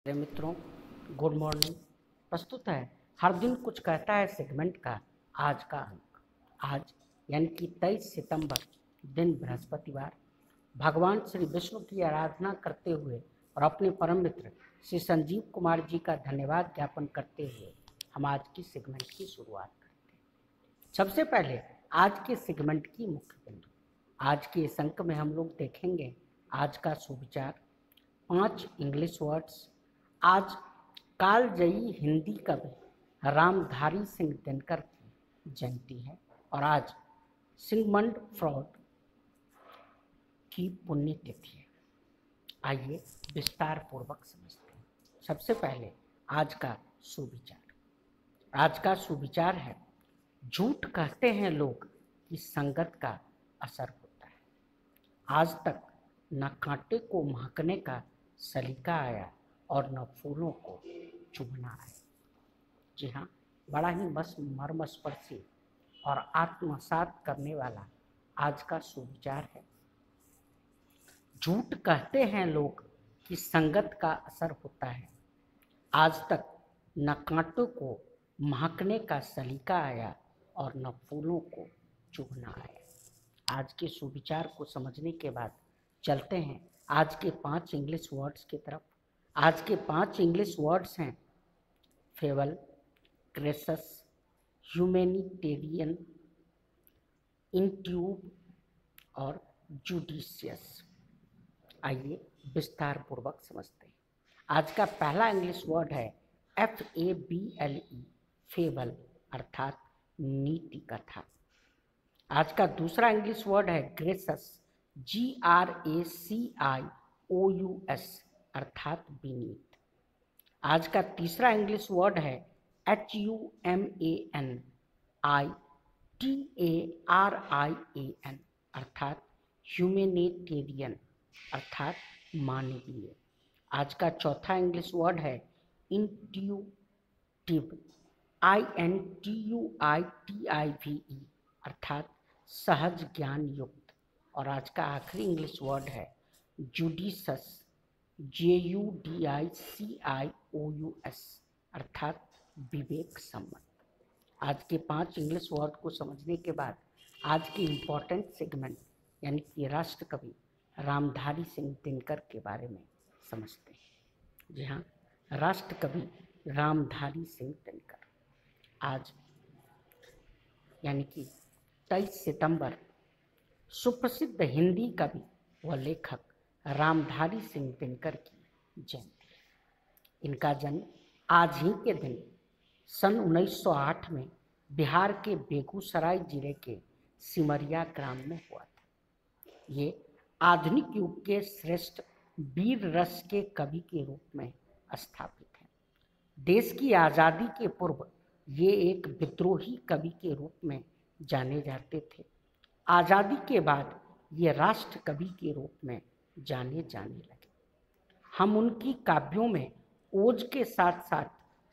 मेरे मित्रों, good morning. प्रस्तुत है हर दिन कुछ कहता है सेगमेंट का आज का अंक। आज यानी कि 23 सितंबर, दिन बृहस्पतिवार, भगवान श्री विष्णु की आराधना करते हुए और अपने परम मित्र श्री संजीव कुमार जी का धन्यवाद ज्ञापन करते हुए हम आज की सेगमेंट की शुरुआत करते हैं। सबसे पहले आज के सेगमेंट की मुख्य बिंदु। आज के इस अंक में हम लोग देखेंगे आज का सुविचार, 5 इंग्लिश वर्ड्स। आज कालजयी हिंदी कवि रामधारी सिंह दिनकर की जयंती है और आज सिगमंड फ्रॉड की पुण्यतिथि है। आइए विस्तार पूर्वक समझते हैं। सबसे पहले आज का सुविचार। आज का सुविचार है, झूठ कहते हैं लोग कि संगत का असर होता है। आज तक न कांटे को महकने का सलीका आया और न फूलों को चुभना आया। जी हाँ, बड़ा ही मर्मस्पर्शी और आत्मसात करने वाला आज का सुविचार है। झूठ कहते हैं लोग कि संगत का असर होता है। आज तक न कांटों को महकने का सलीका आया और न फूलों को चुभना आया। आज के सुविचार को समझने के बाद चलते हैं आज के 5 इंग्लिश वर्ड्स की तरफ। आज के 5 इंग्लिश वर्ड्स हैं फेबल, क्रेसस, ह्यूमैनिटेरियन, इंट्यूब और जुडिशियस। आइए विस्तार पूर्वक समझते हैं। आज का पहला इंग्लिश वर्ड है FABLE, फेबल अर्थात नीति कथा। आज का दूसरा इंग्लिश वर्ड है ग्रेसस, GRACIOUS अर्थात बीनीत। आज का तीसरा इंग्लिश वर्ड है HUMANITARIAN अर्थात ह्यूमैनिटेरियन अर्थात मानवीय। आज का चौथा इंग्लिश वर्ड है इंट्यूटिव, INTUITIVE अर्थात सहज ज्ञान युक्त। और आज का आखिरी इंग्लिश वर्ड है जुडिशस, JUDICIOUS अर्थात विवेक सम्मत। आज के 5 इंग्लिश वर्ड को समझने के बाद आज के इम्पोर्टेंट सेगमेंट यानी कि राष्ट्र कवि रामधारी सिंह दिनकर के बारे में समझते हैं। जी हाँ, राष्ट्र कवि रामधारी सिंह दिनकर आज यानी कि 23 सितंबर सुप्रसिद्ध हिंदी कवि व लेखक रामधारी सिंह दिनकर की जयंती है। इनका जन्म आज ही के दिन सन 1908 में बिहार के बेगूसराय जिले के सिमरिया ग्राम में हुआ था। ये आधुनिक युग के श्रेष्ठ वीर रस के कवि के रूप में स्थापित हैं। देश की आज़ादी के पूर्व ये एक विद्रोही कवि के रूप में जाने जाते थे। आज़ादी के बाद ये राष्ट्र कवि के रूप में जाने लगे। हम उनकी काव्यों में ओज के साथ साथ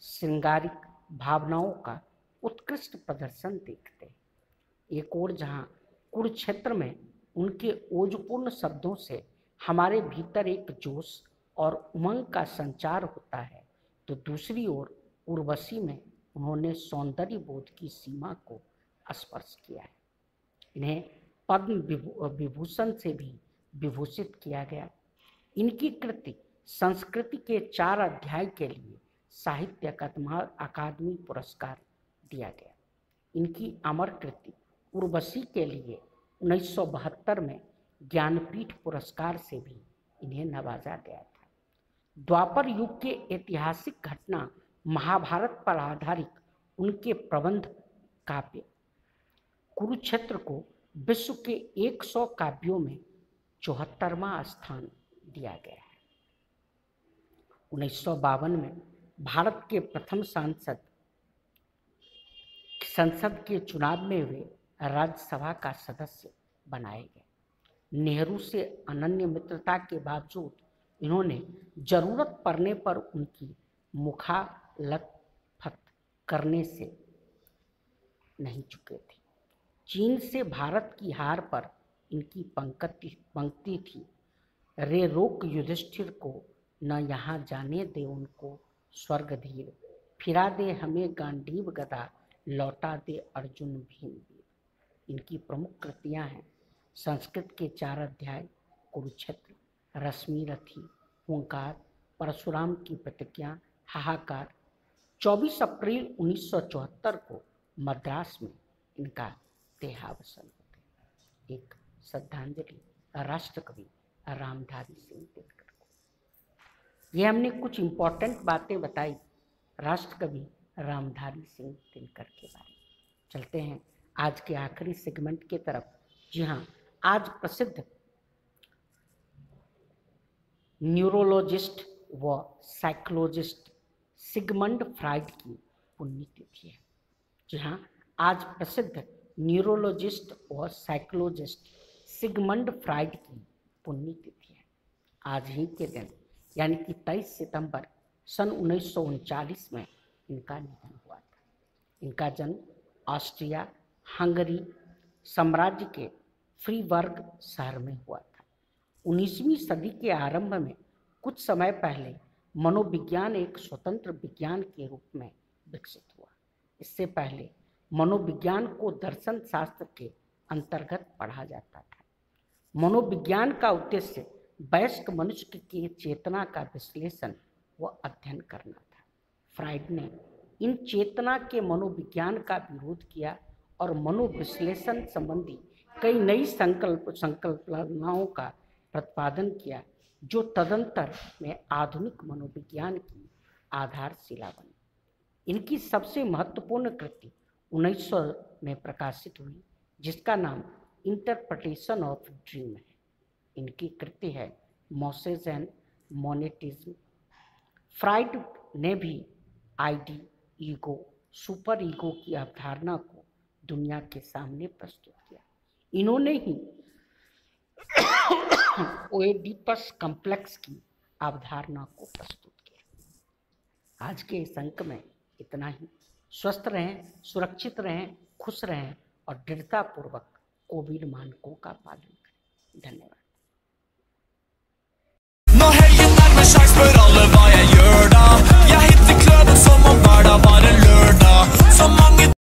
श्रृंगारिक भावनाओं का उत्कृष्ट प्रदर्शन देखते हैं। एक और जहाँ कुरुक्षेत्र में उनके ओजपूर्ण शब्दों से हमारे भीतर एक जोश और उमंग का संचार होता है, तो दूसरी ओर उर्वशी में उन्होंने सौंदर्य बोध की सीमा को स्पर्श किया है। इन्हें पद्म विभूषण से भी विभूषित किया गया। इनकी कृति संस्कृति के 4 अध्याय के लिए साहित्य अकादमी पुरस्कार दिया गया। इनकी अमर कृति उर्वशी के लिए 1972 में ज्ञानपीठ पुरस्कार से भी इन्हें नवाजा गया था। द्वापर युग के ऐतिहासिक घटना महाभारत पर आधारित उनके प्रबंध काव्य कुरुक्षेत्र को विश्व के 100 काव्यों में 74वां स्थान दिया गया है। 1952 में भारत के प्रथम संसद के चुनाव में वे राज्यसभा का सदस्य बनाए गए। नेहरू से अनन्य मित्रता के बावजूद इन्होंने जरूरत पड़ने पर उनकी मुखालफत करने से नहीं चुके थे। चीन से भारत की हार पर इनकी पंक्ति थी, रे रोक युधिष्ठिर को न यहाँ जाने दे उनको स्वर्ग धीर, फिरा दे हमें गांडीव गदा, लौटा दे अर्जुन भीम वीर। इनकी प्रमुख कृतियां हैं संस्कृत के 4 अध्याय, कुरुक्षेत्र, रश्मि रथी, हुंकार, परशुराम की प्रतिज्ञा, हाहाकार। 24 अप्रैल 1974 को मद्रास में इनका देहावसान होता है। एक श्रद्धांजलि राष्ट्रकवि रामधारी सिंह दिनकर को। ये हमने कुछ इम्पोर्टेंट बातें बताई राष्ट्रकवि रामधारी सिंह दिनकर के बारे में। चलते हैं आज के आखिरी सेगमेंट की तरफ। जी हाँ, आज प्रसिद्ध न्यूरोलॉजिस्ट व साइकोलॉजिस्ट सिगमंड फ्राइड की पुण्यतिथि है। जी हाँ, आज प्रसिद्ध न्यूरोलॉजिस्ट व साइकोलॉजिस्ट सिगमंड फ्राइड की पुण्यतिथि है। आज ही के दिन यानी कि 23 सितंबर सन 1939 में इनका निधन हुआ था। इनका जन्म ऑस्ट्रिया हंगरी साम्राज्य के फ्रीबर्ग शहर में हुआ था। 19वीं सदी के आरंभ में कुछ समय पहले मनोविज्ञान एक स्वतंत्र विज्ञान के रूप में विकसित हुआ। इससे पहले मनोविज्ञान को दर्शन शास्त्र के अंतर्गत पढ़ा जाता था। मनोविज्ञान का उद्देश्य वयस्क मनुष्य की चेतना का विश्लेषण व अध्ययन करना था। फ्राइड ने इन चेतना के मनोविज्ञान का विरोध किया और मनोविश्लेषण संबंधी कई नई संकल्पनाओं का प्रतिपादन किया, जो तदंतर में आधुनिक मनोविज्ञान की आधारशिला बनी। इनकी सबसे महत्वपूर्ण कृति 1900 में प्रकाशित हुई, जिसका नाम इंटरप्रिटेशन ऑफ ड्रीम है। इनकी कृति है मोसेस एंड मोनेटिज्म। फ्राइड ने भी आईडी, ईगो, सुपर ईगो की अवधारणा को दुनिया के सामने प्रस्तुत किया। इन्होंने ही ओएडिपस कॉम्प्लेक्स की अवधारणा को प्रस्तुत किया। आज के इस अंक में इतना ही। स्वस्थ रहें, सुरक्षित रहें, खुश रहें और दृढ़तापूर्वक कोविड मानकों का पालन करें। धन्यवाद।